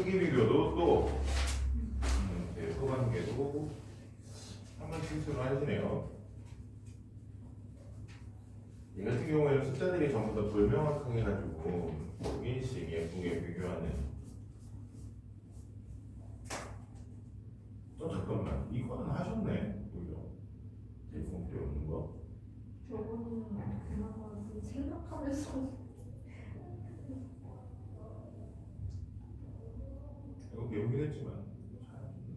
크기 비교도 또 소관계도 한번 실수를 하시네요. 이 같은 경우에는 숫자들이 전부 다 불명확하게 가지고 인식 예쁘게 비교하는. 잠깐만, 이거는 하셨네. 그죠? 제공표 없는 거. 저거는 그나마 생각하면서 이거 배우긴 했지만 잘하셨네.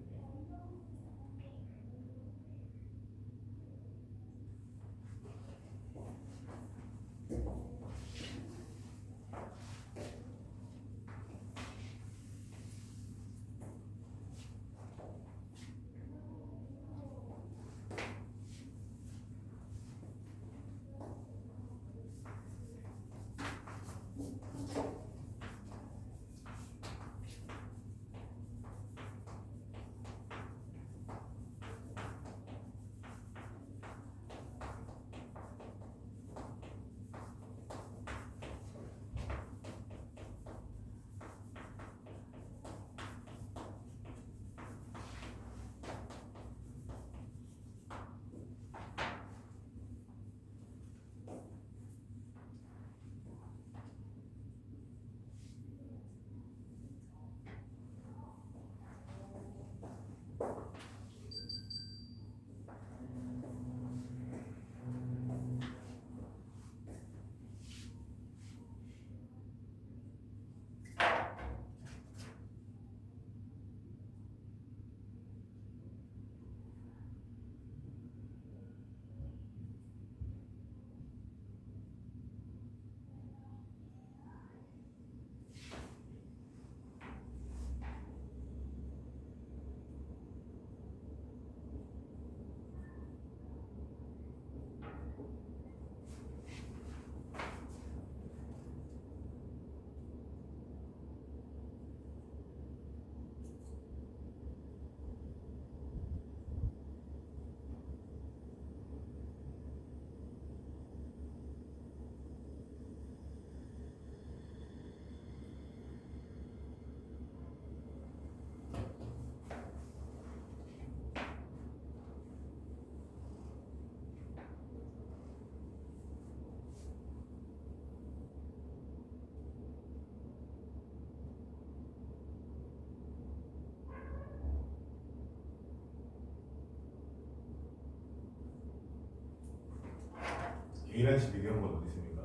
A랑 C 비교한 건 어디 있습니까?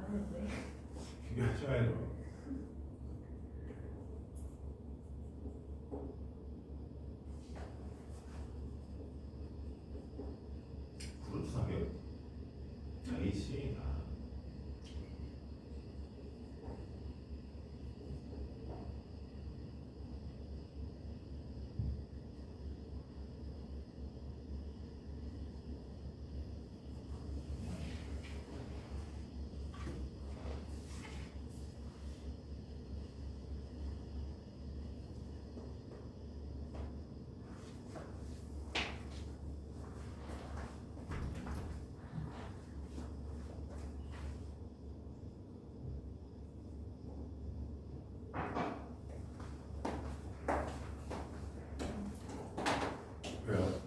아는데 비교하셔야죠. 구루상에 A, C 왜요?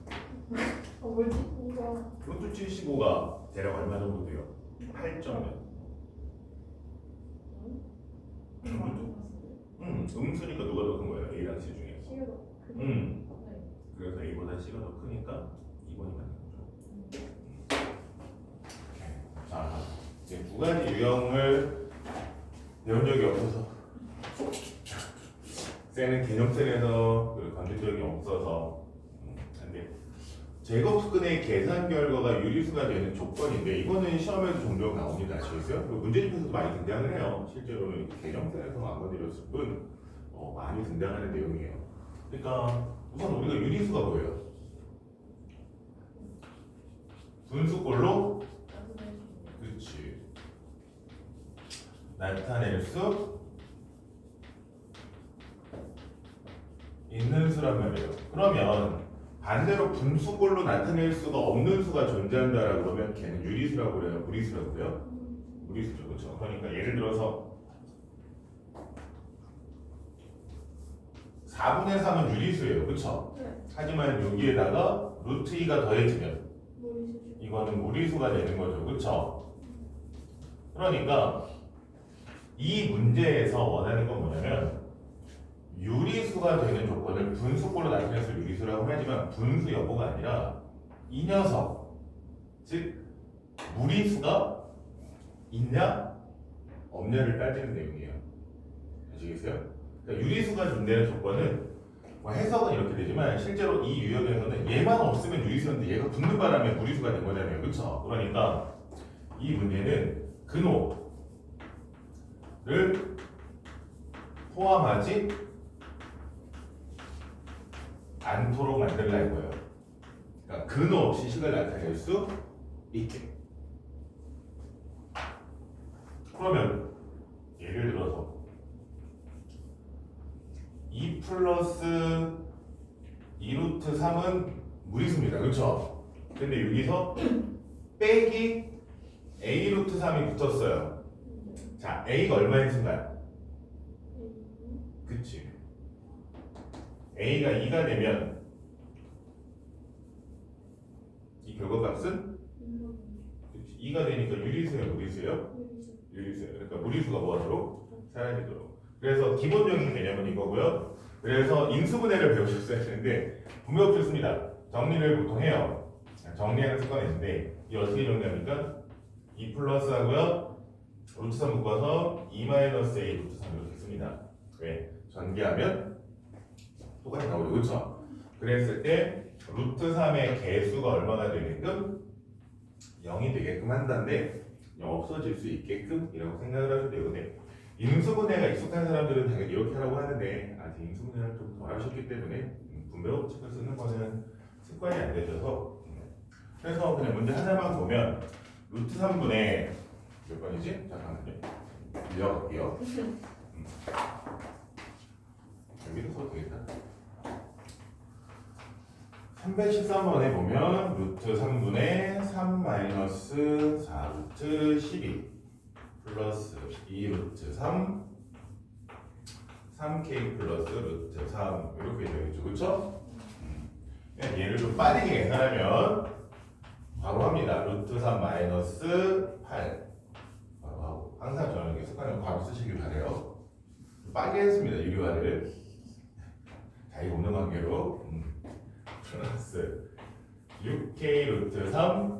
뭐지? 이거 루트 75가 대략 얼마 정도 돼요? 8점. 음수니까 누가 더 큰 거예요? A랑 C 중에. C가 음. 그래서 A보다 C가 더 크니까 2번이 맞는 거죠. 자, 이제 두 가지 유형을 배운 적이 없어서 쌤은 개념셀에서 건든 적이 없어서 근데 제곱근의 계산 결과가 유리수가 되는 조건인데 이거는 시험에도 종종 나옵니다. 아시겠어요? 그리고 문제집에서도 많이 등장을 해요. 실제로는 개념셀에서 안 건드렸을 뿐 많이 등장하는 내용이에요. 그러니까 우선 우리가 유리수가 뭐예요? 분수꼴로 그렇지 나타낼 수 있는 수란 말이에요. 그러면 반대로 분수꼴로 나타낼 수가 없는 수가 존재한다라고 그러면 걔는 유리수라고 그래요? 무리수라고 그래요? 무리수죠. 그렇죠? 그러니까 예를 들어서 4분의 3은 유리수예요. 그렇죠? 네. 하지만 여기에다가 루트 2가 더해지면 머리수죠. 이거는 무리수가 되는 거죠. 그렇죠? 그러니까 이 문제에서 원하는 건 뭐냐면 유리수가 되는 조건을 분수꼴로 나타내서 유리수라고 하지만 분수 여부가 아니라 이 녀석, 즉 무리수가 있냐 없냐를 따지는 내용이에요. 아시겠어요? 그러니까 유리수가 준다는 조건은 뭐 해석은 이렇게 되지만 실제로 이 유형에서는 얘만 없으면 유리수였는데 얘가 붙는 바람에 무리수가 된 거잖아요. 그렇죠? 그러니까 이 문제는 근호를 포함하지 않도록 만들라는 거예요. 그러니까 근호 없이 식을 나타낼 수 있게. 그러면 예를 들어서 2 플러스 2루트 3은 무리수입니다. 그렇죠? 근데 여기서 빼기 a 루트 3이 붙었어요. 자, a가 얼마인 순간? 그치. a가 2가 되면 이 결과값은 2가 되니까 유리수예요, 무리수예요? 유리수예요. 그러니까 무리수가 뭐하도록? 사라지도록. 그래서 기본적인 개념은 이거고요. 그래서 인수분해를 배우셨어야 되는데 분명 좋습니다. 정리를 보통 해요. 정리하는 습관이 있는데 이 어떻게 정리합니까? 2 플러스 하고요. 루트 3 묶어서 2 마이너스 a 루트 3 이렇게 씁니다. 왜? 전개하면 똑같이 나오죠. 그렇죠? 그랬을 때 루트 3의 개수가 얼마나 되게끔 0이 되게끔 한다는데 없어질 수 있게끔 이라고 생각을 하셔도 되거든요. 인수분해가 익숙한 사람들은 당연히 이렇게 하라고 하는데 아직 인수분해를 좀 덜 하셨기 때문에 분배법 책을 쓰는 거는 습관이 안 되셔서 그래서 그냥 문제 하나만 보면 루트 3분의 몇 번이지? 잠깐만요. 이어갈게요. 여기도 써도 되겠다. 313번에 보면 루트 3분의 3 마이너스 4 루트 12 플러스 2 루트 3 3k 플러스 루트 3 이렇게 되겠죠. 그렇죠? 얘를 좀 빠르게 계산하면 바로 합니다. 루트 3 마이너스 8 바로 하고 항상 저는 이렇게 습관을 바로 쓰시길 바래요. 빠르게 했습니다. 유리화를 자기 없는 관계로 플러스 6k 루트 3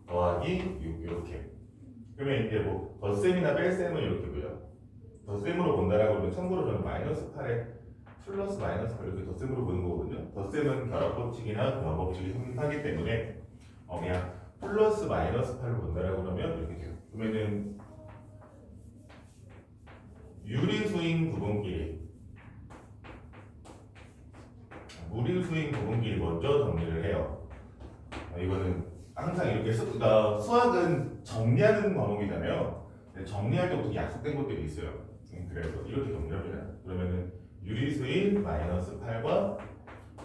더하기 6 이렇게. 그러면 이제 뭐 덧셈이나 뺄셈은 이렇게 보여. 덧셈으로 본다라고 하면 참고로 저는 마이너스 8에 플러스 마이너스 8 이렇게 덧셈으로 보는 거거든요. 덧셈은 결합법칙이나 교합법칙이 성립하기 때문에 그냥 플러스 마이너스 8을 본다라고 하면 이렇게 돼요. 그러면은 유리수인 부분끼리 무리수인 부분끼리 먼저 정리를 해요. 이거는 항상 이렇게 그러니까 수학은 정리하는 과목이잖아요. 근데 정리할 때 보통 약속된 것들이 있어요. 그래서 이렇게 정리합니다. 그러면은 유리수인 마이너스 8과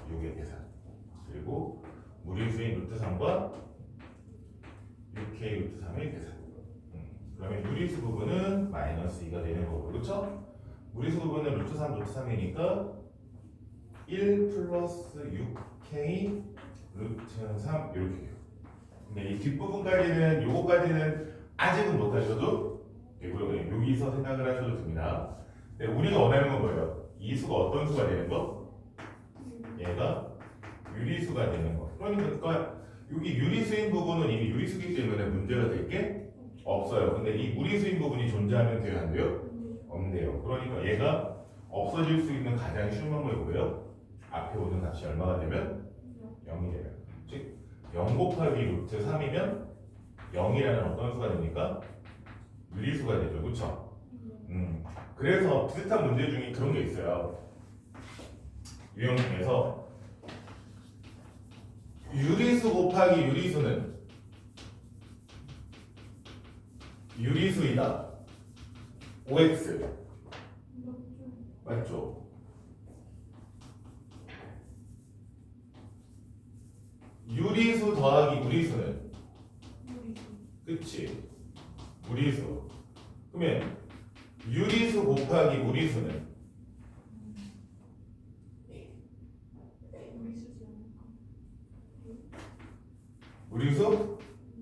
6의 계산 그리고 무리수인 루트 3과 6k 루트 3의 계산. 그러면 유리수 부분은 마이너스 2가 되는 거고, 그렇죠? 무리수 부분은 루트 3 루트 3이니까 1 플러스 6k 루트 3 이렇게 돼요. 근데 이 뒷부분까지는 요거까지는 아직은 못하셔도 되고요. 그냥 여기서 생각을 하셔도 됩니다. 근데 우리가 원하는 건 뭐예요? 이 수가 어떤 수가 되는 거? 얘가 유리수가 되는 거. 그러니까 여기 유리수인 부분은 이미 유리수기 때문에 문제가 될 게 없어요. 근데 이 무리수인 부분이 존재하면 돼요, 안 돼요? 없네요. 그러니까 얘가 없어질 수 있는 가장 쉬운 방법이 뭐예요? 앞에 오는 값이 얼마가 되면 0이 되면, 즉 0 곱하기 루트 3이면 0이라는 어떤 수가 됩니까? 유리수가 되죠, 그렇죠? 그래서 비슷한 문제 중에 그런 게 있어요. 유형 중에서 유리수 곱하기 유리수는 유리수이다. OX 맞죠? 유리수 더하기 무리수는 그죠? 그치? 무리수. 그러면 유리수 곱하기 무리수는 우리 수지 않을까? 무리수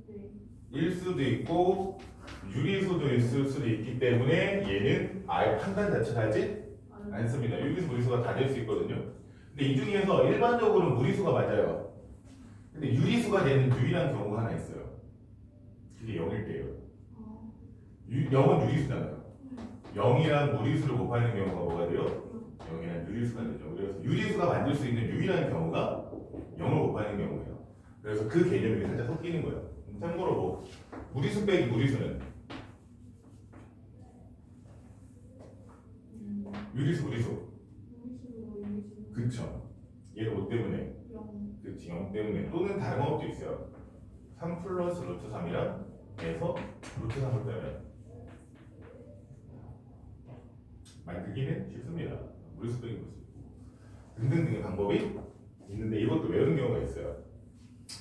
네. 일 수도 있고 유리수도 있을 수도 있기 때문에 얘는 아예 판단 자체를 하지 않습니다. 유리수 무리수가 다 될 수 있거든요. 근데 이 중에서 일반적으로 무리수가 맞아요. 근데 유리수가 되는 유일한 경우가 하나 있어요. 그게 0일 때예요. 0은 유리수잖아요. 0이랑 무리수를 곱하는 경우가 뭐가 돼요? 0이랑 유리수가 되죠. 그래서 유리수가 만들 수 있는 유일한 경우가 0을 곱하는 경우예요. 그래서 그 개념이 살짝 섞이는 거예요. 참고로 뭐 무리수 빼기 무리수는 유리수 무리수 그쵸. 얘가 뭐 때문에? 그치 0 때문에 또는 다른 방법도 있어요. 3 플러스 루트 3이랑 해서 루트 3을 빼면 만들기는 쉽습니다. 무리수 빼기 무리수 등등등의 방법이 있는데 이것도 외우는 경우가 있어요.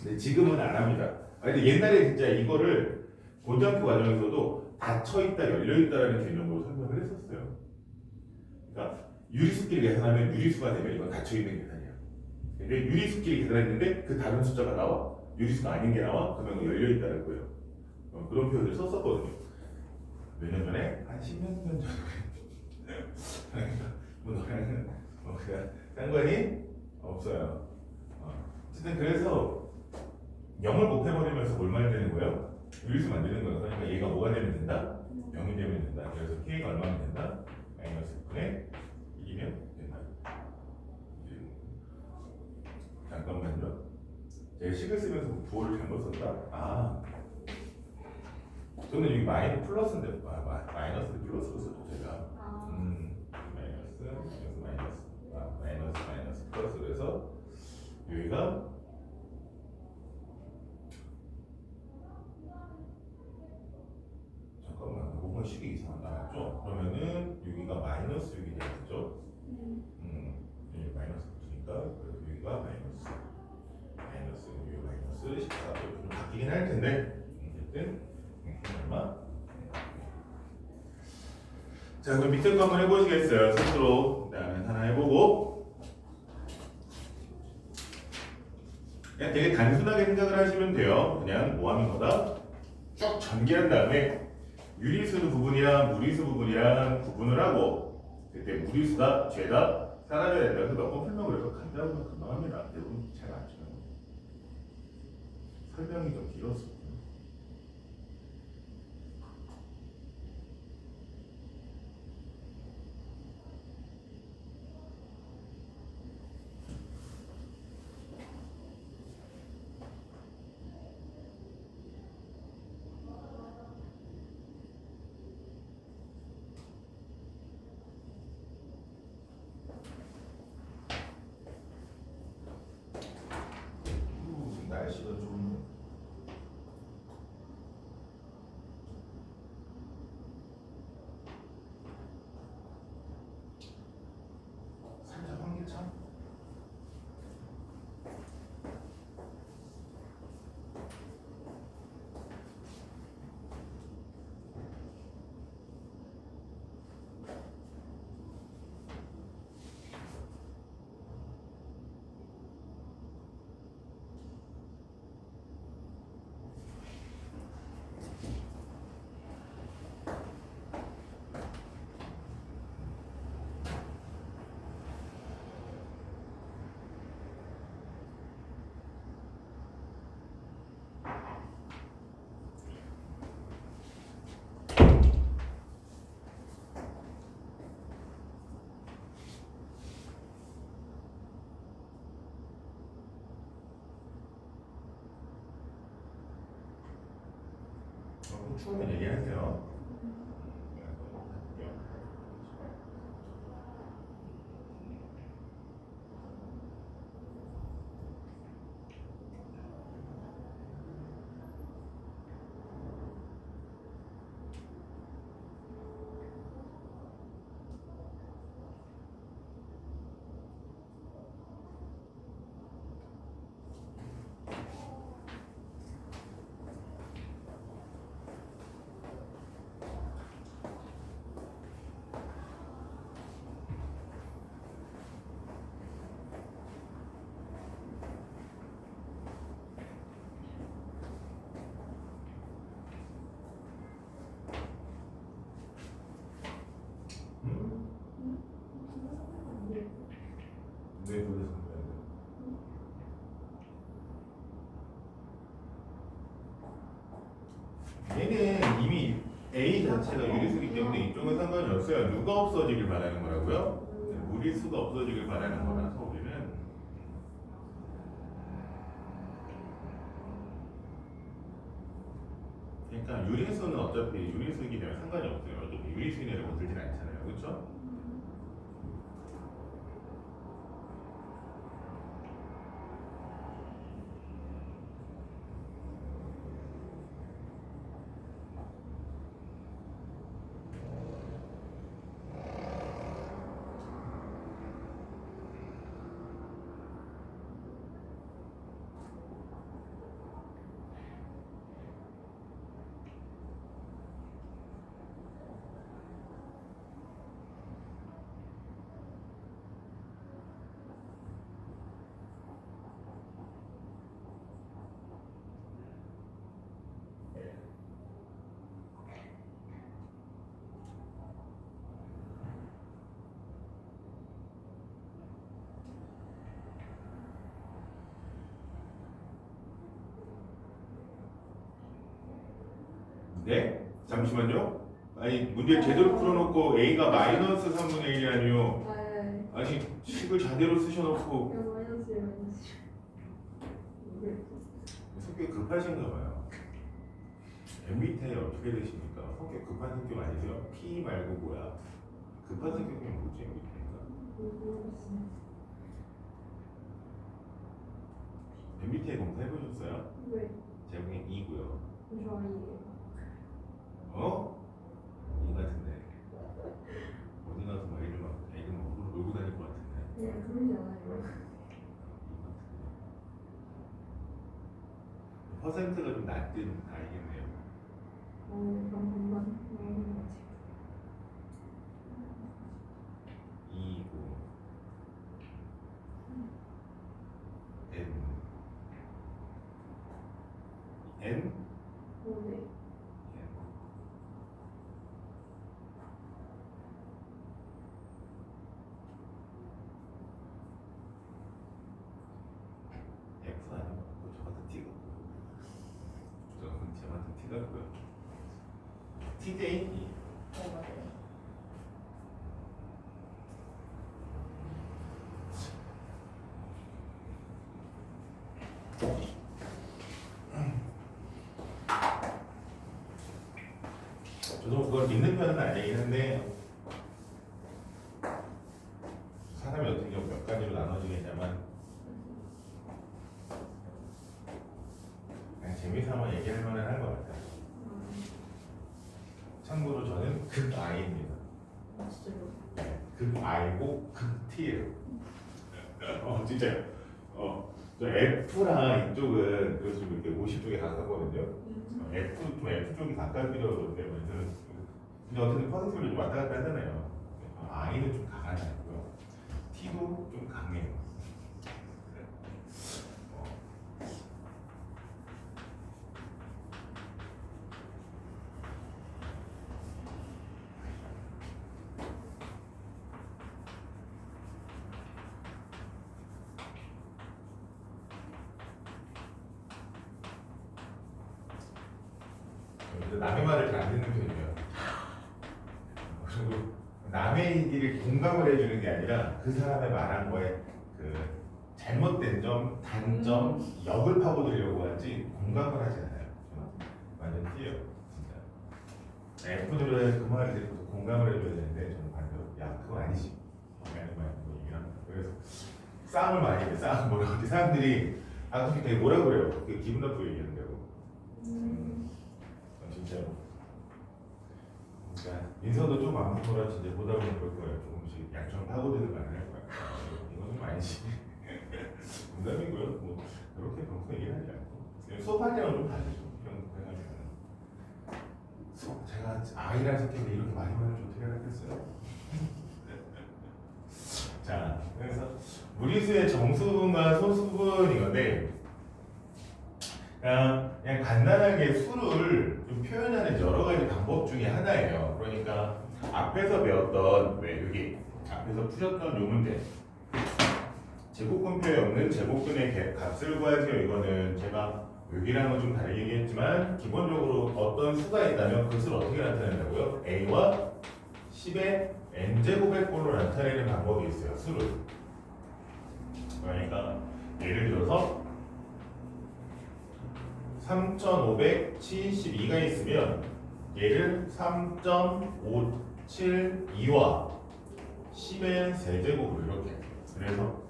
근데 지금은 안 합니다. 근데 옛날에 진짜 이거를 고등학교 과정에서도 닫혀있다 열려있다라는 개념으로 설명을 했었어요. 그러니까 유리수끼리 계산하면 유리수가 되면 이건 닫혀있는 계산이야. 근데 유리수끼리 계산했는데 그 다른 숫자가 나와. 유리수가 아닌 게 나와. 그러면 열려있다는 거예요. 그런 표현을 썼었거든요. 몇 년 전에? 한 10년 전에. 뭐 너랑은 뭐 그냥 상관이 없어요. 어쨌든 그래서 0을 곱해버리면서 뭘 만드는 거예요? 유리수 만드는 거예요. 그러니까 얘가 뭐가 되면 된다? 0이 되면 된다. 그래서 k가 얼마면 된다? 마이너스 9분의 1이면 된다. 잠깐만요. 제가 식을 쓰면서 부호를 잘못 썼다. 저는 여기 플러스인데 마이너스 플러스로 썼죠 제가. 마이너스 플러스 그래서 여기가 잠깐만 뭔가 식이 이상하다 죠 그러면은 여기가 마이너스 6이 되겠죠? 여기 마이너스 붙으니까 그래서 여기가 마이너스 여기 마이너스 14 좀 바뀌긴 할 텐데 어쨌든 얼마? 자 그럼 밑에 거 한번 해보시겠어요? 스스로 일단 하나 해보고 그냥 되게 단순하게 생각을 하시면 돼요. 그냥 뭐 하는 거다? 쭉 전개한 다음에 유리수 부분이랑 무리수 부분이랑 구분을 하고 그때 무리수가 죄다 사라져야 된다. 그래서 몇 번 설명을 해서 간단하고 금방 합니다. 대부분 잘 맞죠. 설명이 좀 길었어. 날씨가 좀 살짝 환기차? 추우면 얘기하세요. 왜 그래서 얘는 이미 A 자체가 유리수기 때문에 이쪽은 상관이 없어요. 누가 없어지길 바라는 거라고요? 무리수가 없어지길 바라는 거라서 우리는 그러니까 유리수는 어차피 유리수이기 때문에 상관이 없어요. 어차피 유리수인이라고 건들진 않잖아요. 그렇죠? 네? 잠시만요. 아니 문제 제대로 풀어놓고 A가 마이너스 3분의 1이라니요. 네. 아니 식을 제대로 쓰셔놓고 이거 마이너스예요, 마이너스. 성격 급하신가 봐요. MBTI 어떻게 되십니까? 성격 급한 성격 아니세요? P 말고 뭐야? 급한 성격이 뭐지 MBTI가? MBTI 검사 해보셨어요? 왜? 제목이 E고요. 저 아니에요. 어? E 같은데 어디 가서 막 애들 놀고 다닐 것 같은데. 네, 그러지 않아요. 퍼센트가 좀 낮은 아이겠네요. 그럼 반반 나오는 거지. 2고 N N? 네. F 아니면 저 같은 T 같고 저 같은 T 같고요. TJ? 맞아요. 저도 그걸 믿는 편은 아니긴 한데 사람이 어떻게 몇 가지로 나눠지겠냐면 그냥 재미삼아 얘기할 만은 한 것 같아요. 참고로 저는 극 I입니다. 진짜요? 극 I고 극 T예요. 진짜요. 저 F랑 이쪽은 좀 이렇게 50쪽에 가깝거든요. F 쪽이 가깝기도 때문에 근데 어쨌든 퍼센트를 좀 왔다 갔다 하잖아요. I는 좀 강하지 않고요. T도 좀 강해요. 남의 말을 잘 안 듣는 편이에요. 그리고 남의 얘기를 공감을 해주는 게 아니라 그 사람의 말한 거에 그 잘못된 점, 단점, 역을 파고들려고 하지 공감을 하지 않아요. 저는 완전 T예요, 진짜. F들은 그 말을 듣고 공감을 해줘야 되는데 저는 반대로 야 그거 아니지. 라는 말 얘기를 합니다. 그래서 싸움을 많이 해요. 뭐라고 하지? 사람들이 가끔씩 되게 뭐라 그래요. 그게 기분 나쁘게 얘기하는다고. 진짜로. 그러니까 민서도 좀 아무거나 진짜 보다 보면 그럴 거예요. 조금씩 약점 파고드는 말을 할 거야. 이건 좀 아니지. 농담이고요. 뭐 그렇게 평소 얘기를 하지 않고 수업할 때랑 좀 다르죠. 그래가지고 제가 아이랑 새끼인데 이렇게 많이 말하면 어떻게 하겠어요? 자, 그래서 무리수의 정수분과 소수분 이건데. 그냥 간단하게 수를 좀 표현하는 여러 가지 방법 중에 하나예요. 그러니까 앞에서 배웠던 여기 앞에서 푸셨던 요 문제 제곱근표에 없는 제곱근의 값을 구하세요. 이거는 제가 여기랑은 좀 다르게 얘기했지만 기본적으로 어떤 수가 있다면 그 수를 어떻게 나타낸다고요? a와 10의 n제곱의 꼴로 나타내는 방법이 있어요. 수를. 그러니까 예를 들어서 3572가 있으면 얘를 3.572와 10의 세제곱으로 이렇게. 그래서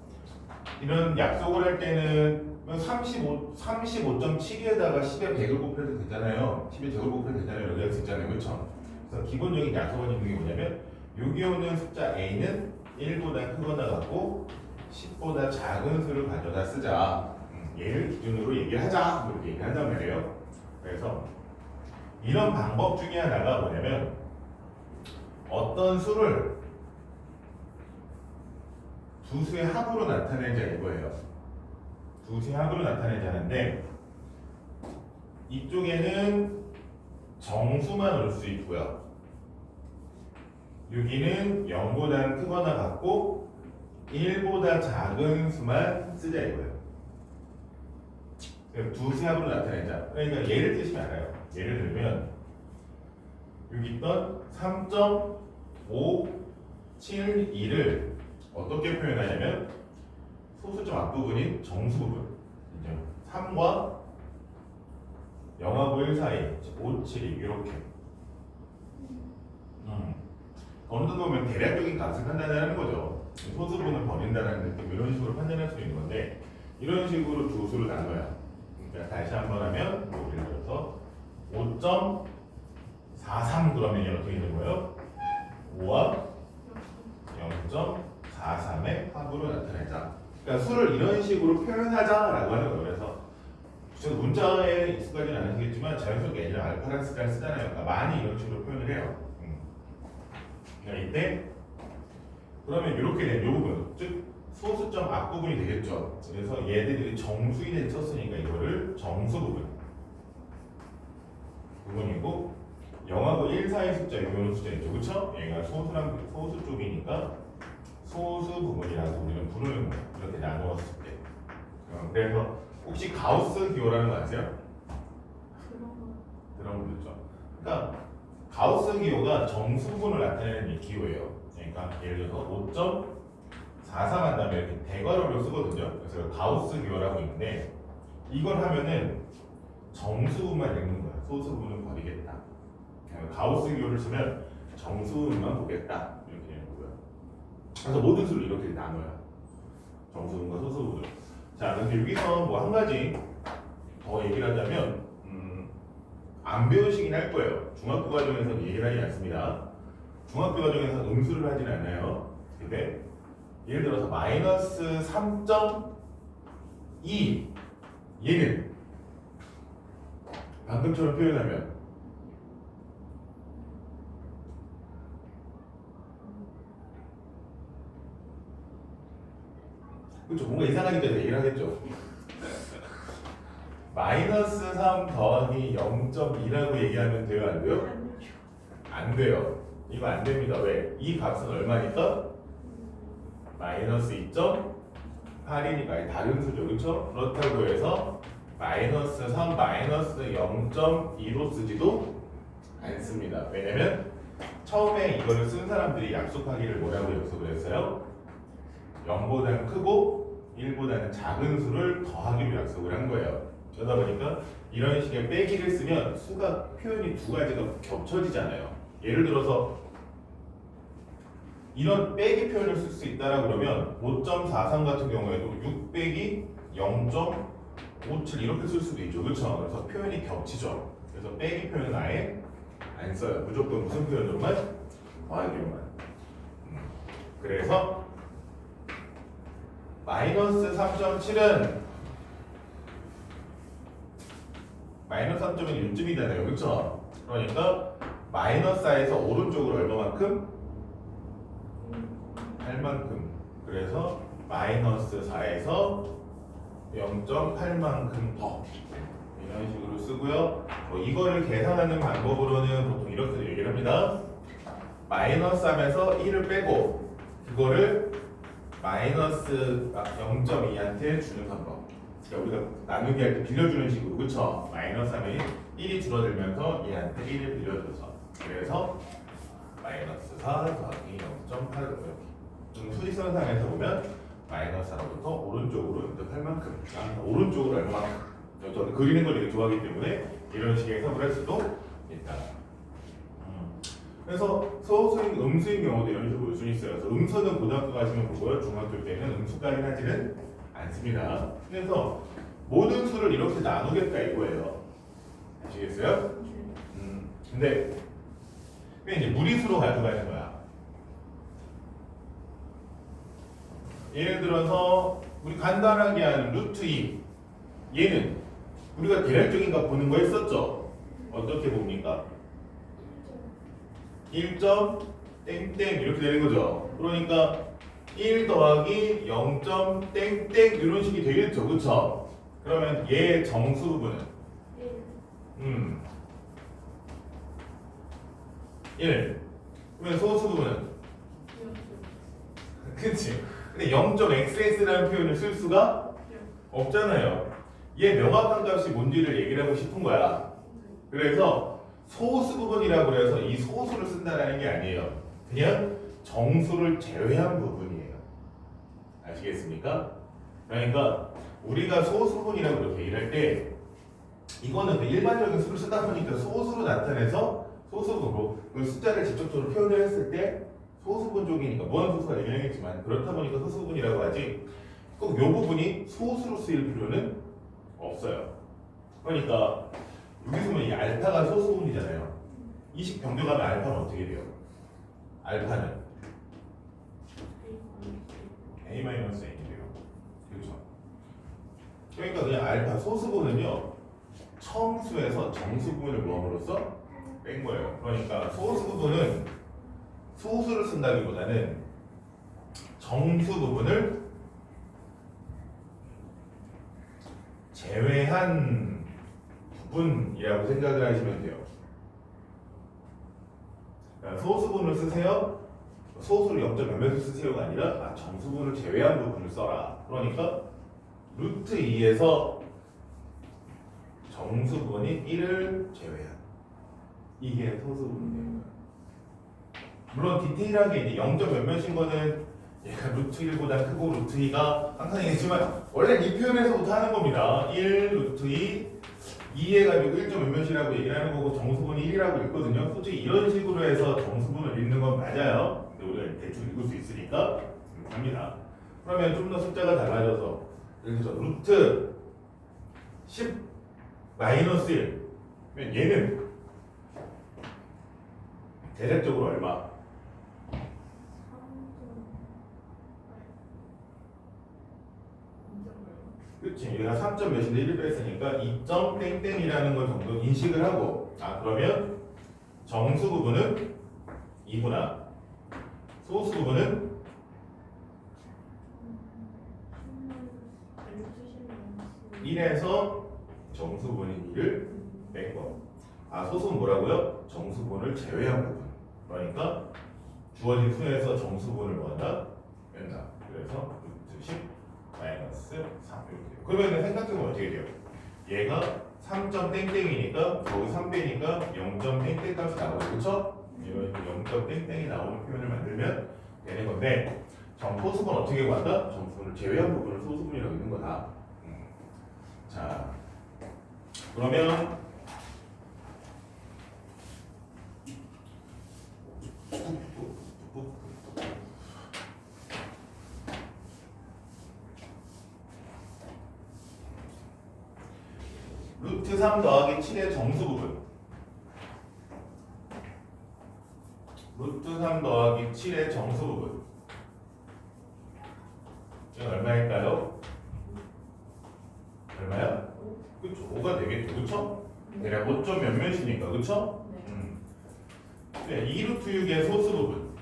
이런 약속을 할 때는 35.7에다가 10의 100을 곱해도 되잖아요. 10의 제곱을 곱해도 되잖아요. 이렇게 할 수 있잖아요. 그렇죠? 그래서 기본적인 약속을 있는 게 뭐냐면 여기 오는 숫자 a는 1보다 크거나 같고 10보다 작은 수를 가져다 쓰자. 얘를 기준으로 얘기를 하자. 이렇게 얘기한단 말이에요. 그래서 이런 방법 중에 하나가 뭐냐면 어떤 수를 두 수의 합으로 나타내자 이거예요. 두 수의 합으로 나타내자는데 이쪽에는 정수만 올 수 있고요. 여기는 0보다 크거나 같고 1보다 작은 수만 쓰자 이거예요. 두 수의 합으로 나타내자. 그러니까 예를 드시면 알아요. 예를 들면 여기 있던 3.572를 어떻게 표현하냐면 소수점 앞부분인 정수 부분 3과 0하고 1 사이 5, 7이 이렇게 어느 정도 보면 대략적인 값을 판단하는 거죠. 소수 부분을 버린다는 느낌 이런 식으로 판단할 수 있는 건데 이런 식으로 두 수를 나눠요. 그러니까 다시 한번 하면 예를 들어서 5.43 그러면 어떻게 되는 거예요? 5와 0.43의 합으로 나타내자. 그러니까 수를 이런 식으로 표현하자라고 하는 거예요. 그래서 제가 문자에 익숙하지는 않으시겠지만 자연스럽게 예를 알파랑 스타를 쓰잖아요. 그러니까 많이 이런 식으로 표현을 해요. 그러니까 이때 그러면 이렇게 된 이 부분, 즉 소수점 앞부분이 되겠죠. 그래서 얘네들이 정수인을 썼으니까 이거를 정수 부분이고 0하고 1 사이 숫자 이거는 숫자이죠. 그렇죠? 얘가 소수랑 소수 쪽이니까 소수 부분이라고 우리는 부르는 거예요. 이렇게 나누었을 때. 그래서 혹시 가우스 기호라는 거 아세요? 들어보셨죠? 그러니까 가우스 기호가 정수 부분을 나타내는 이 기호예요. 그러니까 예를 들어서 5.43 한다면 이렇게 대괄호를 쓰거든요. 그래서 가우스 기호라고 있는데 이걸 하면은 정수 부분만 읽는 거야. 소수 부분은 버리겠다. 가우스 기호를 쓰면 정수 부분만 보겠다. 이렇게 되는 거고요. 그래서 모든 수를 이렇게 나눠요. 정수 부분과 소수 부분. 자, 근데 여기서 뭐 한 가지 더 얘기를 하자면 안 배우시긴 할 거예요. 중학교 과정에서 얘기를 하지 않습니다. 중학교 과정에서 음수를 하진 않아요. 근데 예를 들어서 마이너스 3.2 얘는 방금처럼 표현하면 그렇죠. 뭔가 이상하기 때문에 얘기를 하겠죠. 마이너스 3 더하기 0.2라고 얘기하면 돼요? 안 돼요? 안 돼요. 이거 안 됩니다. 왜? 이 값은 얼마니까? 마이너스 2.8이니까 다른 수죠. 그렇죠? 그렇다고 해서 마이너스 3, 마이너스 0.2로 쓰지도 않습니다. 왜냐면 처음에 이거를 쓴 사람들이 약속하기를 뭐라고 약속을 했어요? 0보다는 크고 1보다는 작은 수를 더하기로 약속을 한 거예요. 그러다 보니까 이런 식의 빼기를 쓰면 수가 표현이 두 가지가 겹쳐지잖아요. 예를 들어서 이런 빼기 표현을 쓸 수 있다라고 그러면 5.43 같은 경우에도 6 빼기 0.57 이렇게 쓸 수도 있죠. 그렇죠? 그래서 표현이 겹치죠. 그래서 빼기 표현은 아예 안 써요. 무조건 무슨 표현으로만? 더하기로만. 그래서 마이너스 3.7은 마이너스 3.1은 윤쯤이잖아요. 그렇죠? 그러니까 마이너스 4에서 오른쪽으로 얼마만큼? 8만큼. 그래서 마이너스 4에서 0.8만큼 더 이런 식으로 쓰고요. 이거를 계산하는 방법으로는 보통 이렇게 얘기를 합니다. 마이너스 3에서 1을 빼고 그거를 마이너스 0.2한테 주는 방법. 그러니까 우리가 나누기 할 때 빌려주는 식으로, 그쵸? 마이너스 하면 1이 줄어들면서 얘한테 1을 빌려줘서, 그래서 마이너스 4 더하기 0.8 이렇게. 수직선상에서 보면 마이너스 4로부터 오른쪽으로 연접할 만큼, 오른쪽으로 얼마만큼. 저는 그리는 걸 되게 좋아하기 때문에 이런 식의 해석을 할 수도 있다. 그래서 소수인 음수인 경우도 이런 식으로 볼 수 있어요. 그래서 음수는 고등학교 가시면 보고요. 중학교 때는 음수까지 하지는 않습니다. 그래서 모든 수를 이렇게 나누겠다 이거예요. 아시겠어요? 근데 그게 이제 무리수로 가져가는 거야. 예를 들어서 우리 간단하게 하는 루트 2 얘는 우리가 대략적인 값 보는 거 했었죠? 어떻게 봅니까? 1. 땡땡 이렇게 되는 거죠. 그러니까 1 더하기 0. 땡땡 이런 식이 되겠죠. 그쵸? 그러면 얘 정수 부분은 1. 그러면 소수 부분은 그치? 근데 0.xx라는 표현을 쓸 수가 없잖아요. 얘 명확한 값이 뭔지를 얘기를 하고 싶은 거야. 그래서 소수 부분이라고 해서 이 소수를 쓴다는 게 아니에요. 그냥 정수를 제외한 부분이에요. 아시겠습니까? 그러니까 우리가 소수 부분이라고 이렇게 얘기를 할 때 이거는 그 일반적인 수를 쓰다 보니까 소수로 나타내서 소수분으로 그 숫자를 직접적으로 표현을 했을 때 소수분 쪽이니까 무한소수가 되긴 하겠지만 그렇다 보니까 소수분이라고 하지 꼭 이 부분이 소수로 쓰일 필요는 없어요. 그러니까 여기서 보면 이 알파가 소수분이잖아요. 이 식 변경하면 알파는 어떻게 돼요? 알파는 A-N이 돼요. 그렇죠? 그러니까 그냥 알파 소수분은요 청수에서 정수분을 뭐함으로써 뺀 거예요. 그러니까 소수 부분은 소수를 쓴다기보다는 정수 부분을 제외한 부분이라고 생각을 하시면 돼요. 그러니까 소수분을 쓰세요. 소수를 0. 몇몇을 쓰세요가 아니라 정수분을 제외한 부분을 써라. 그러니까 루트 2에서 정수분이 1을 제외한 이게 소수분이 되는 거예요. 물론 디테일하게 이제 0. 몇몇인 거는 얘가 루트 1보다 크고 루트 2가 항상 얘기했지만 원래 이 표현에서부터 하는 겁니다. 1 루트 2 2해가지고 1. 몇몇이라고 얘기를 하는 거고 정수분이 1이라고 읽거든요. 솔직히 이런 식으로 해서 정수분을 읽는 건 맞아요. 근데 우리가 대충 읽을 수 있으니까 합니다. 그러면 좀 더 숫자가 달라져서 예를 들어서 루트 10 마이너스 1 그러면 얘는 대략적으로 얼마? 그치? 얘가 3점 몇인데 1을 뺐으니까 2점 땡땡이라는 걸 정도 인식을 하고 그러면 정수 부분은 2구나 소수 부분은 1에서 정수 부분인 2를 뺀 거. 소수는 뭐라고요? 정수 부분을 제외한 부분. 그러니까 주어진 수에서 정수 부분을 뭐한다? 뺀다. 그래서 루트 10 마이너스 3 이렇게 돼요. 그러면 생각해보면 어떻게 돼요? 얘가 3점 땡땡이니까 거기 3배니까 0점 땡땡 값이 나오죠. 그쵸? 이런 0점 땡땡이 나오는 표현을 만들면 되는 건데 소수분 어떻게 구한다? 정수분을 제외한 부분을 소수분이라고 읽는 거다. 자, 그러면 루트 3 더하기 7의 정수 부분 루트 3 더하기 7의 정수 부분 이건 얼마일까요? 얼마야? 그쵸? 5가 되겠죠? 그쵸? 대략 5점 몇몇이니까 그쵸? 네, 2루트 6의 소수 부분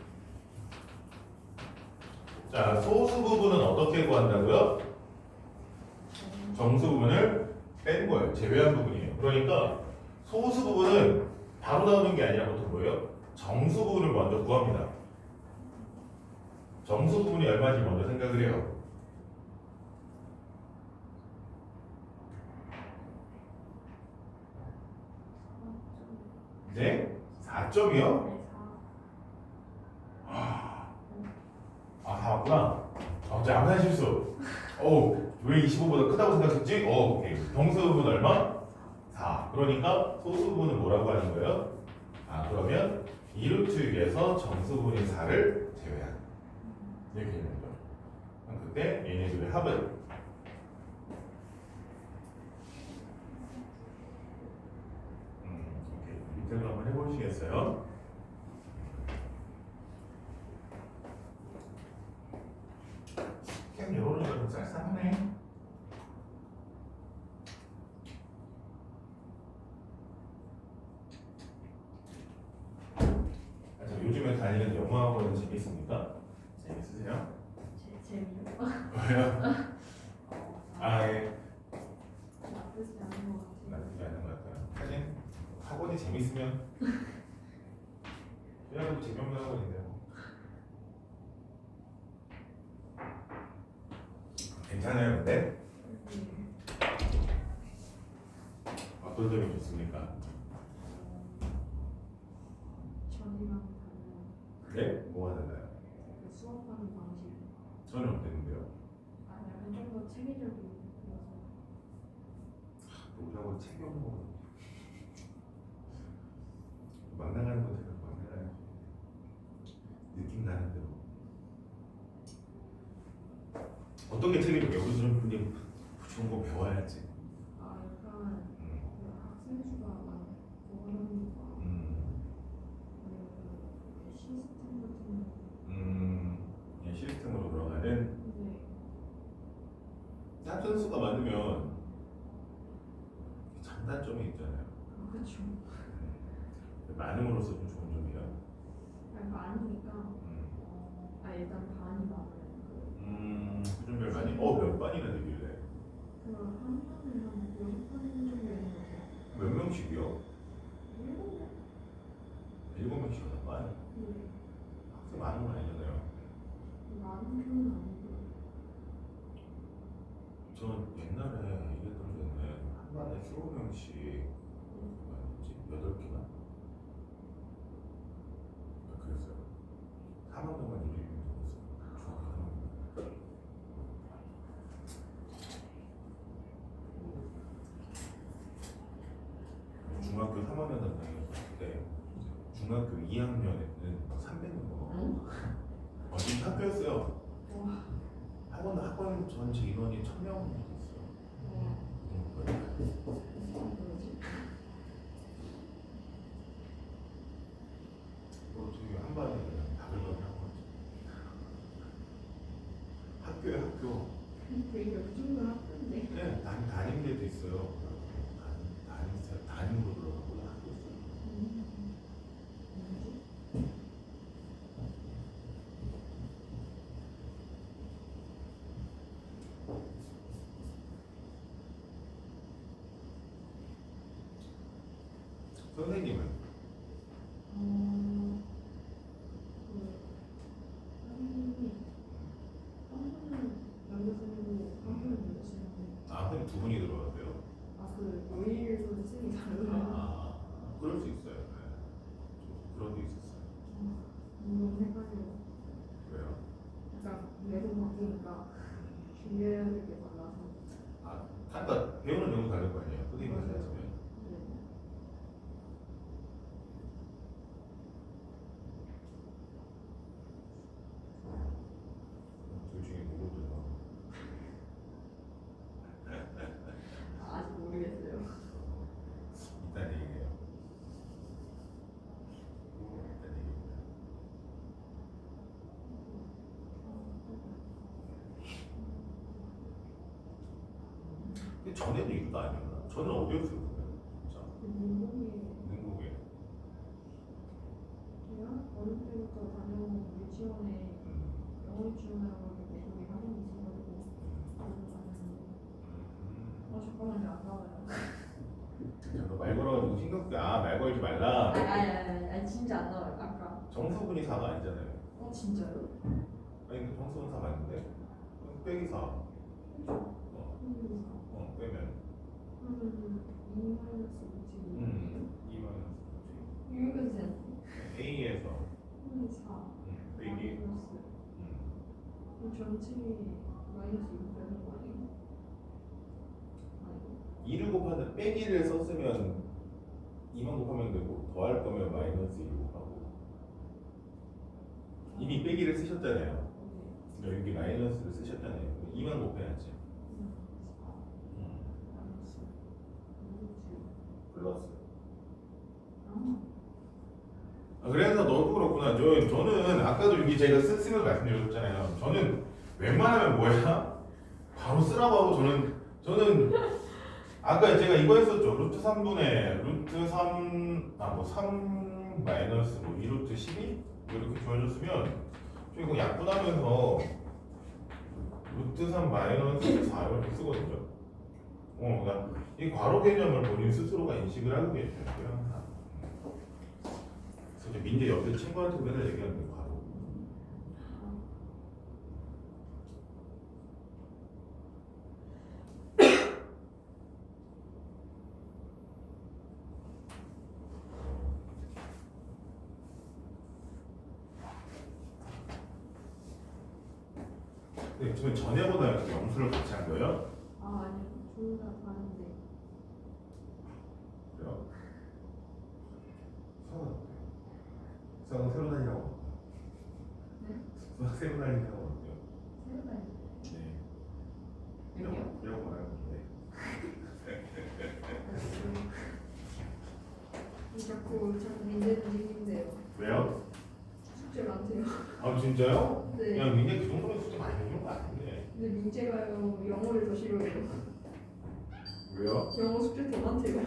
자, 소수 부분은 어떻게 구한다고요? 정수 부분을 뺀 거예요. 제외한 부분이에요. 그러니까 소수 부분은 바로 나오는 게 아니라 보통 뭐예요? 정수 부분을 먼저 구합니다. 정수 부분이 얼마인지 먼저 생각을 해요. 네? 4점이요? 네, 4. 아, 다 맞구나. 제 암산 실수. 왜 25보다 크다고 생각했지? 오케이. 정수 부분 얼마? 4. 그러니까 소수 부분은 뭐라고 하는 거예요? 그러면 2루트에서 정수 부분인 4를 제외한. 이렇게 되는 거죠. 그럼 그때 얘네들의 합은 오케이. 밑으로 한번 해보시겠어요? 그냥 요러니까 좀 쌀쌀하네. 요즘에 다니는 영화학원은 재밌습니까? 재밌으세요? 재미요? 왜요? 예. 나쁘지 않은 것 같아요. 나쁘지 않은 것 같아요. 하긴 학원이 재밌으면 그냥 재미없는 학원인데요. 괜찮아요, 근데? 어떤 점이 좋습니까? 전이랑 다른 네? 뭐가 달라요? 그 수업하는 방식. 저는 어땠는데요? 약간 좀 더 체계적인 거라서. 우리하고 책이 없는 거 막 나가는 거 제가 막 나가는 느낌 나는 대로 어떤 게 책임이에요? 우리 좀 근데 좋은 거 배워야지. 약간 그 학생 수가 많고 하니까 시스템 같은 그냥 시스템으로 돌아가는 네. 학생 수가 많으면 장단점이 있잖아요. 그렇죠. 많음으로써 좀 좋은 점이에요. 많으니까 일단 반이 많아요. 수준별 많이 몇 반이나 되길래 그 한 반에 한 6반 정도 되는 것 같아요. 몇 명씩이요? 7명? 7명씩 한 반. 네. 학생 많은 건 아니잖아요. 많은 편은 아니고. 전 옛날에 얘기했던 데는 한 반에 15명씩 뭐였지? 8개나? 그랬어요. 4만 동안 일을 했어요. 중학교 3학년 다녔을 때 중학교 2학년에는 300명 넘어. 진짜 학교였어요. 학원 전체 인원이 1000명 됐어요. 어떻게 한 반에 그냥 다글다글 한 거지. 학교에 학교. 되게 요즘은 학교인데. 네, 담임 데도 있어요. 담임으로 들어가고 학교 있어요. 선생님은? 선생님이 한 분은 연구생이고 한 분은 연구생인데. 그럼 두 분이 들어가세요? 그 요일로 쌤이 다르구나. 그럴 수 있어요. 네. 그런 게 있었어요. 너무 헷갈려요. 왜요? 약간 매번 바뀌니까 준비해야 될 게 많아서. 그러니까 배우는 내용도 다를 거 아니에요? 선생님이 맞아요. 가르치면. 네. 둘 중에 누구 들어가? 아직 모르겠어요. 일단 얘기해요. 일단 얘기해요. 근데 전에도 이거 아니었나? 저는 어디였어요? 진짜. 능국에. 제가 어릴 때부터 다녀온 유치원에 영어 유치원이라고 이렇게 거기 학원이 있어가지고 거기서 다녔는데. 잠깐만요, 안 나와요. 잠깐 말 걸어가지고 신경 쓰. 말 걸지 말라. 아니 진짜 안 나와요. 아까. 정수분이 4가 아니잖아요. 진짜요? 아니 근데 평수는 4 맞는데 빼기 4 빼면 2 마이너스 5지. 2 마이너스 여기까지 되나? A에서 4 빼기 마이너스 그럼 전체 마이너스 6 되는 거 아니에요? 아니고 2를 곱하는 빼기를 썼으면 2만 곱하면 되고 더할 거면 마이너스 2 곱하고 이미 빼기를 쓰셨잖아요. 그러니까 여기 마이너스를 쓰셨잖아요. 2만 곱해야지. 4 마이너스 5지. 플러스. 아, 그래서 너도 그렇구나. 저는 아까도 여기 제가 쓰는 말씀드렸잖아요. 저는 웬만하면 뭐야? 바로 쓰라고 하고 저는 아까 제가 이거 했었죠. 루트 3분의 루트 3 3 마이너스 뭐 2루트 12 이렇게 주어졌으면 저 이거 약분하면서 루트 3 마이너스 4 이렇게 쓰거든요. 그러니까 이 괄호 개념을 본인 스스로가 인식을 하고 계셔야 돼요. 항상. 그래서 민재 옆에 친구한테 맨날 얘기하는 게 괄호. 근데 지금 전에보다 영수를 같이 한 거예요? 아니요. 둘 다 다른데. 그래요? 수학은 새로 다니라고. 네? 수학 새로 다니라고 어때요? 새로 다니. 네. 여기요? 이라고 말하는 건데. 자꾸 민재는 생긴대요. 왜요? 숙제 많대요. 아 진짜요? 네. 그냥 민재 그 정도면 숙제 많이 해주는 거 아닌데. 근데 민재가요 영어를 더 싫어해요. 왜요? 영어 숙제 더 많대요.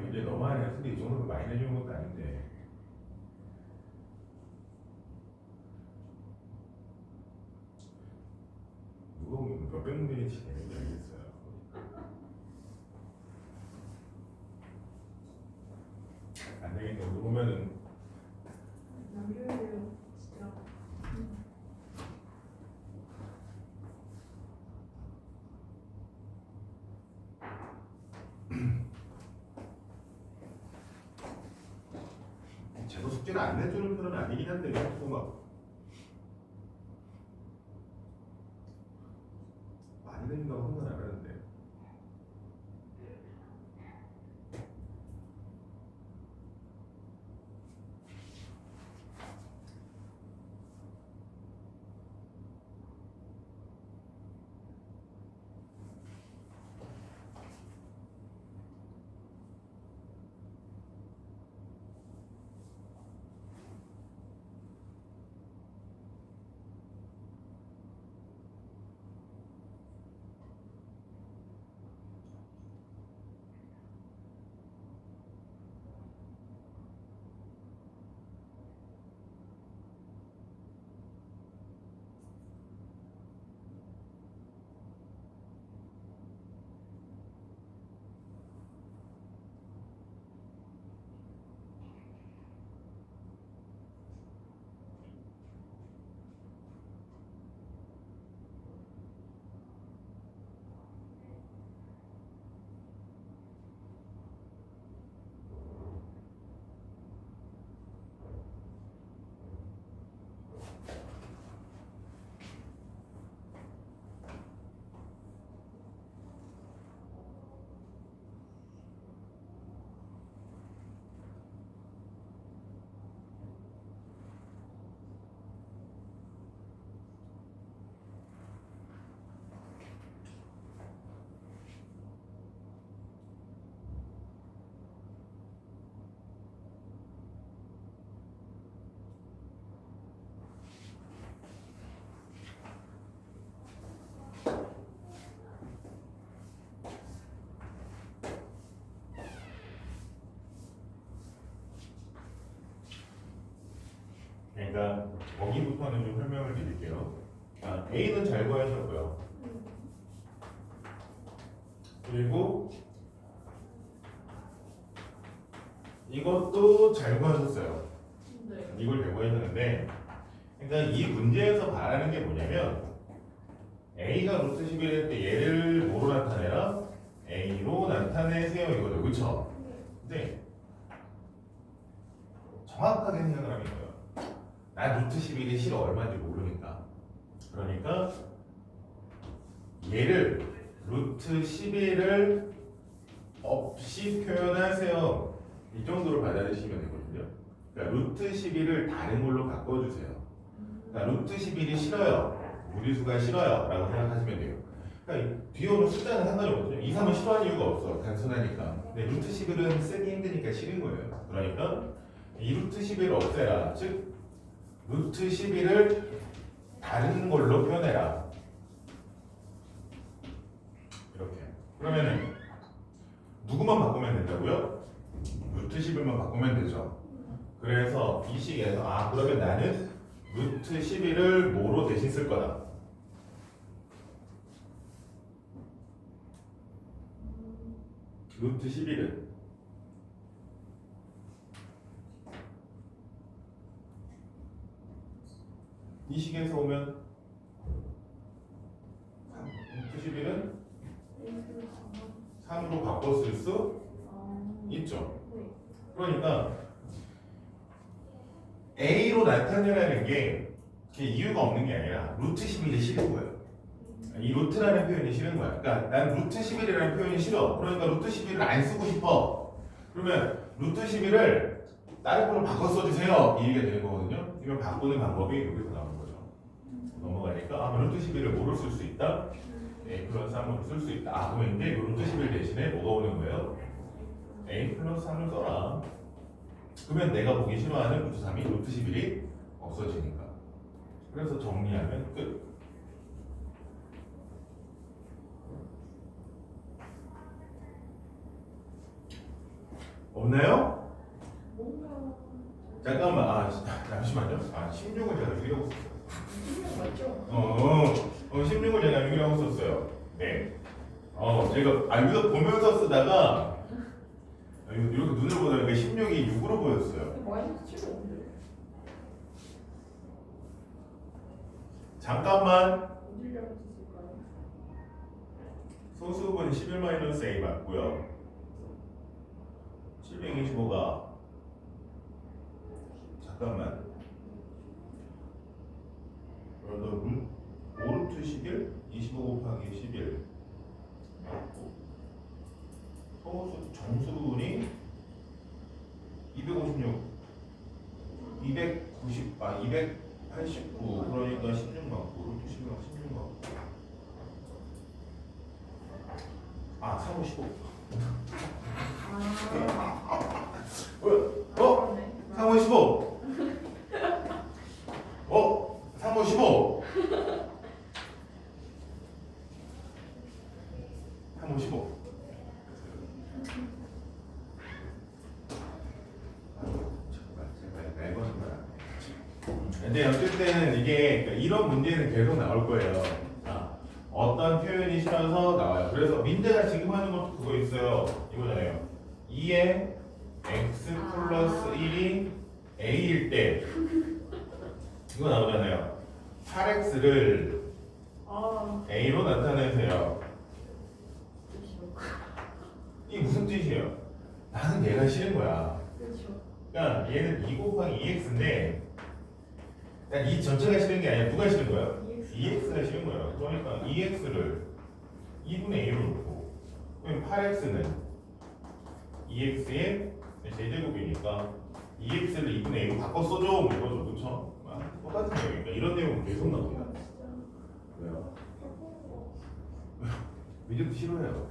민재 너무하네. 근데 이 정도면 많이 해주는 것도 아닌데. 누가 보면 몇백 문제인지 내는지 알겠어요. 안 되겠네. 누구 보면은 남겨야 돼요. 진짜. 제도 숙제를 안 내주는 편은 아니긴 한데 자꾸 막 많이 내준다고 혼자 안 하는데. 그러니까 거기부터는 좀 설명을 드릴게요. A는 잘 구하셨고요. 그리고 이것도 잘 구하셨어요. 네. 이걸 잘 구하셨는데 그러니까 이 문제에서 말하는 게 뭐냐면 A가 루트 11일 때 얘를 뭐로 나타내라? A로 나타내세요 이거죠. 그쵸? 근데 정확하게 생각을 하면 이거예요. 난 루트 11이 싫어 얼마인지 모르니까. 그러니까 얘를 루트 11을 없이 표현하세요. 이 정도로 받아들이시면 되거든요. 그러니까 루트 11을 다른 걸로 바꿔주세요. 그러니까 루트 11이 싫어요. 무리수가 싫어요. 라고 생각하시면 돼요. 그러니까 뒤에 오는 숫자는 상관이 없거든요. 2, 3은 싫어하는 이유가 없어. 단순하니까. 근데 루트 11은 쓰기 힘드니까 싫은 거예요. 그러니까 이 루트 11을 없애라. 즉 루트 11을 다른 걸로 표현해라. 이렇게. 그러면은 누구만 바꾸면 된다고요? 루트 11만 바꾸면 되죠. 그래서 이 식에서 그러면 나는 루트 11을 뭐로 대신 쓸 거다. 루트 11을 이 식에서 오면 루트 11은 3으로 바꿔 쓸 수 있죠. 그러니까 A로 나타내라는 게 이유가 없는 게 아니라 루트 11이 싫은 거예요. 이 루트라는 표현이 싫은 거야. 그러니까 난 루트 11이라는 표현이 싫어. 그러니까 루트 11을 안 쓰고 싶어. 그러면 루트 11을 다른 걸로 바꿔 써주세요. 이 얘기가 되는 거거든요. 이걸 바꾸는 방법이 여기서 나오는 거죠. 넘어가니까 루트 11을 뭐로 쓸 수 있다? A 플러스 3으로 쓸 수 있다. 그러면 이제 이 루트 11 대신에 뭐가 오는 거예요? A 플러스 3을 써라. 그러면 내가 보기 싫어하는 루트 3이 루트 11이 없어지니까. 그래서 정리하면 끝. 없나요? 잠깐만. 잠시만요. 16을 제가 6이라고 썼어요. 맞죠? 16을 제가 6이라고 썼어요. 네. 제가 여기서 보면서 쓰다가 이렇게 눈을 보다가 16이 6으로 보였어요. 마이너스 7이 없는데 잠깐만. 어디라고 썼을까요? 소수분 11-A 맞고요. 725가 잠깐만. 그러면 5루트 11, 25 곱하기 11 맞고 소수 정수분이 256, 289 그러니까 16 맞고 루트 11가 16 맞고 3, 5, 15 3, 5, 15 3, 5, 15 3, 5, 15 제발 거짓말. 근데 어쨌든 이게 이런 문제는 계속 나올 거예요. 어떤 표현이 싫어서 나와요. 그래서 민재가 지금 하는 것도 그거 있어요. 이거잖아요. 2에 x 플러스 1이 a일 때 이거 나오잖아요. 8x를 a로 나타내세요. 이게 무슨 뜻이에요? 나는 얘가 싫은 거야. 그렇죠. 그러니까 얘는 2 곱하기 2x인데 이 전체가 싫은 게 아니라 누가 싫은 거야? 2x가 싫은 거야. 그러니까 2x를 2분의 a로 놓고 그럼 8x는 2x의 제제곱이니까 2x를 2분의 a로 바꿔 써줘 뭐 이거죠. 그쵸? 똑같은 내용이니까 이런 내용은 계속 나옵니다. 왜요? 민재도 싫어해요.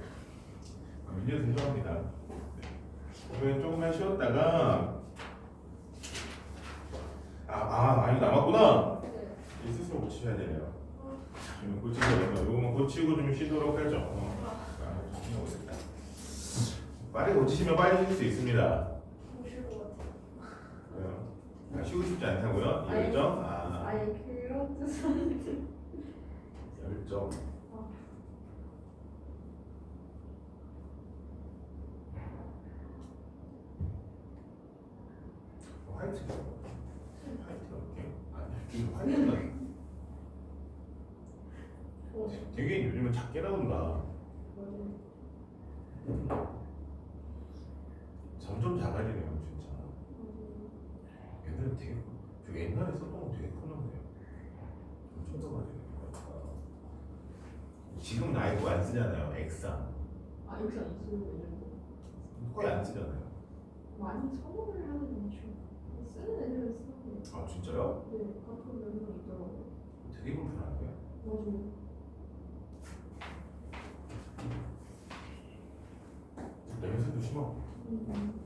민재도 싫어합니다. 그러면 조금만 쉬었다가 많이 남았구나. 이 스스로 고치셔야 되네요. 이거만 고치고 좀 쉬도록 하죠. 고치겠다. 빨리 고치시면 빨리 쉴 수 있습니다. 왜요? 쉬고 싶지 않다고요? 이 열정? 그런 뜻은 열정. 화이트. 화이트 넣을게요. 화이트. 되게 요즘은 작게 나온다. 맞아요. 점점 작아지네요, 진짜. 맞아요. 얘들은 되게 저 옛날에 썼던 거 되게 큰었네요. 엄청 작아지네. 지금 나이고 안 쓰잖아요, 액상. 아 여기서 안 쓰고 있는 거. 거의 안 쓰잖아요. 많이 선호를 하는 중. 쓰는 애들은 쓰는데. 아 진짜요? 네, 가끔 몇 명 있더라고요. 되게 불편한데. 맞아요. 냄새도 심하고. 음.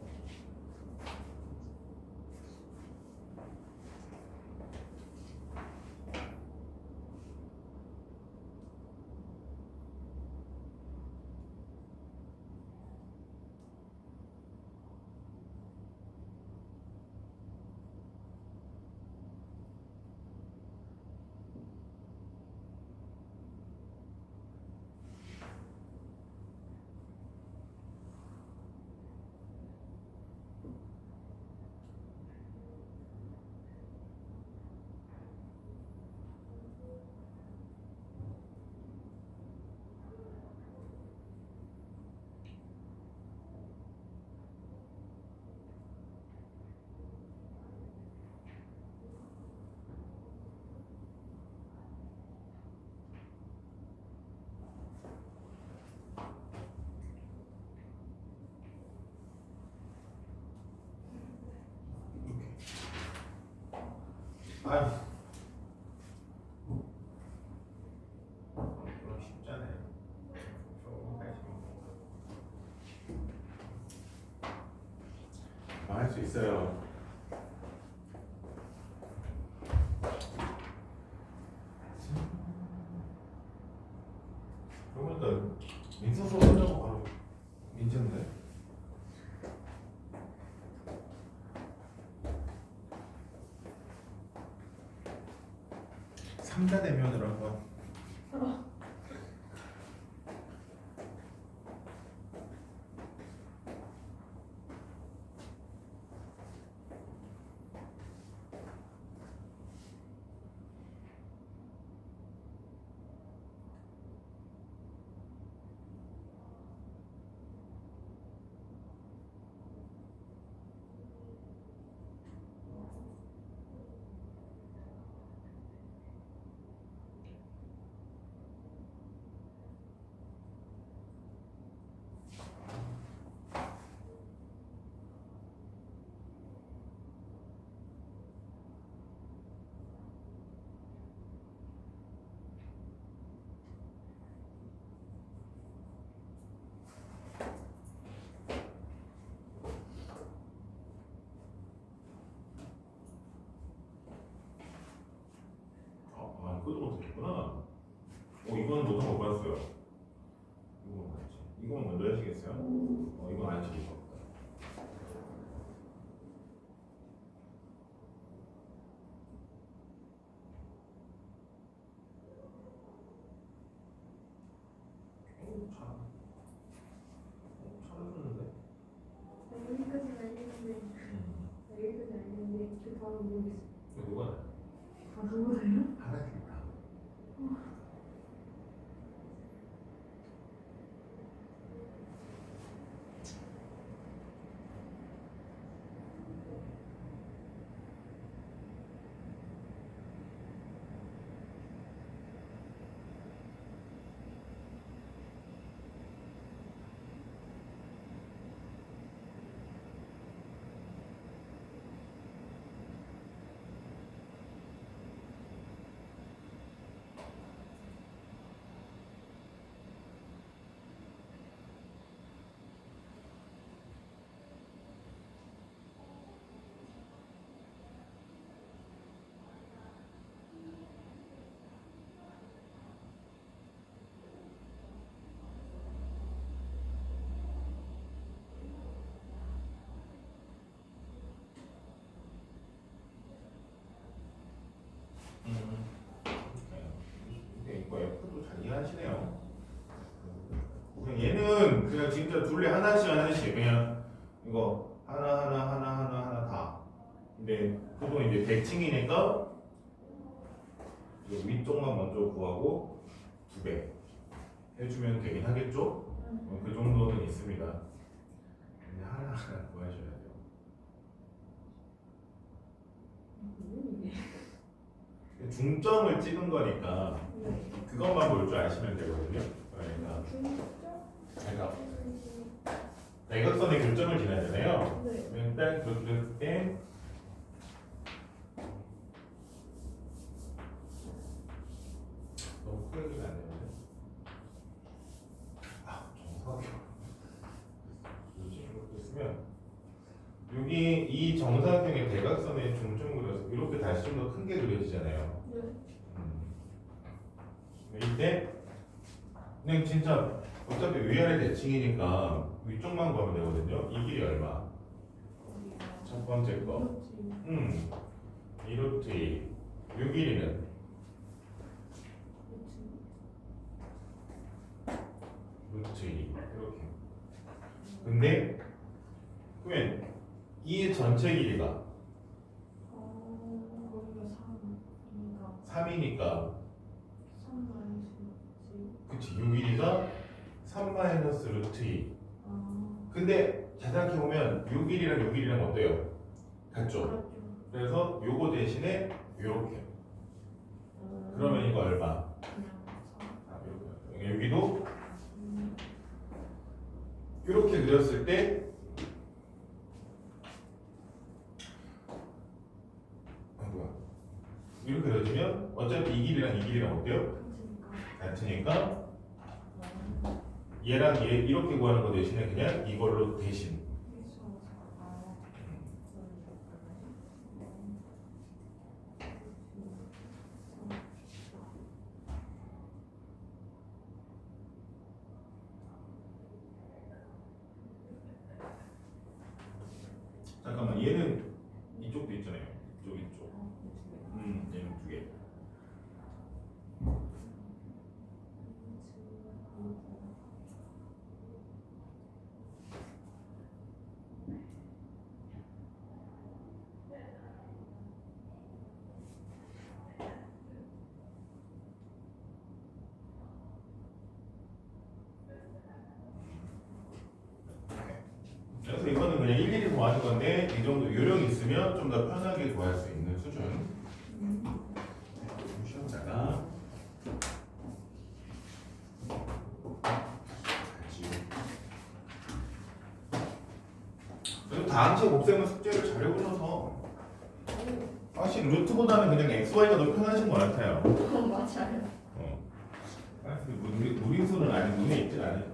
아휴. 그럼 쉽잖아요. 할 수 있어요. 그러니까 민서서 하자고 바로 민재인데. 삼자 대면으로 한번. 그것도 못했구나. 이거는 못한 거 봤어요. 이건 맞지. 이건 먼저 하시겠어요? 이건 안 시키죠. 잘해줬는데. 여기까지는 알겠는데. 여기까지 알겠는데 그 다음 모르겠어요. 누가? 아 누구예요? 하나씩 다. 이거 F도 잘 이해하시네요. 그냥 얘는 그냥 진짜 둘레 하나씩 그냥 이거 하나 다. 근데 보통 이제 100층이니까 위쪽만 먼저 구하고 2배. 해주면 되긴 하겠죠? 그 정도는 있습니다. 근데 하나하나 구하셔야 돼요. 중점을 찍은 거니까 네. 그것만 볼 줄 아시면 되거든요. 그러니까 제가 대각선의 교점을 지나잖아요. 네. 일단 그랬을 때 너무 크게 그리면 안 되는데. 정상이 이렇게 쓰면 여기 이 정사각형의 대각선의 중점을 그려서 이렇게 다시 좀 더 큰 게 그려지잖아요. 네. 이때 그냥 진짜 어차피 위아래 대칭이니까 위쪽만 보면 되거든요. 이 길이 얼마? 첫 번째 거. 이 루트 2. 요 길이는 루트 2. 이렇게. 근데 그러면 이 전체 길이가 거기가 3이니까 3 마이너스 그치 요 길이가 3 마이너스 루트 2. 근데 잘 생각해보면 요 길이랑 요 길이랑 어때요? 같죠? 그렇죠. 그래서 요거 대신에 요렇게 그러면 이거 얼마? 그냥 4. 이렇게. 여기도 이렇게 그렸을 때 뭐야 이렇게 그려지면 어차피 이 길이랑 이 길이랑 어때요? 같으니까 얘랑 얘 이렇게 구하는 거 대신에 그냥 이걸로 대신 잠깐만 얘는 이쪽도 있잖아요. 이쪽 얘는 두 개. 그래서 이거는 그냥 일일이 구하는 건데 이 정도 요령이 있으면 좀 더 편하게 구할 수 있는 수준. 시험자가 그리고 다음 체 곱셈은 숙제를 잘 해보셔서 사실 루트보다는 그냥 XY가 더 편하신 것 같아요. 맞아요. 무리수는 아니 눈에 있지 않아요.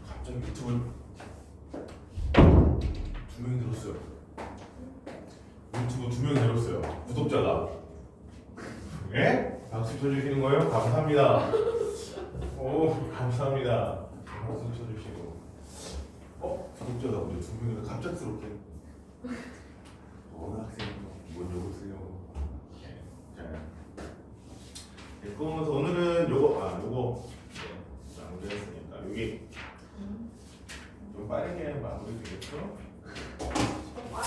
갑자기 유튜브 2명이 늘었어요. 유튜브 2명이 늘었어요. 구독자가. 예? 박수 쳐주시는 거예요? 감사합니다. 오, 감사합니다. 박수 쳐주시고. 구독자가 먼저 2명이 갑작스럽게. 어느 학생이 뭔 욕을 쓰려고. 자, 그러면서 오늘은 요거 마무리했으니까 여기 좀 빠르게 마무리 되겠죠?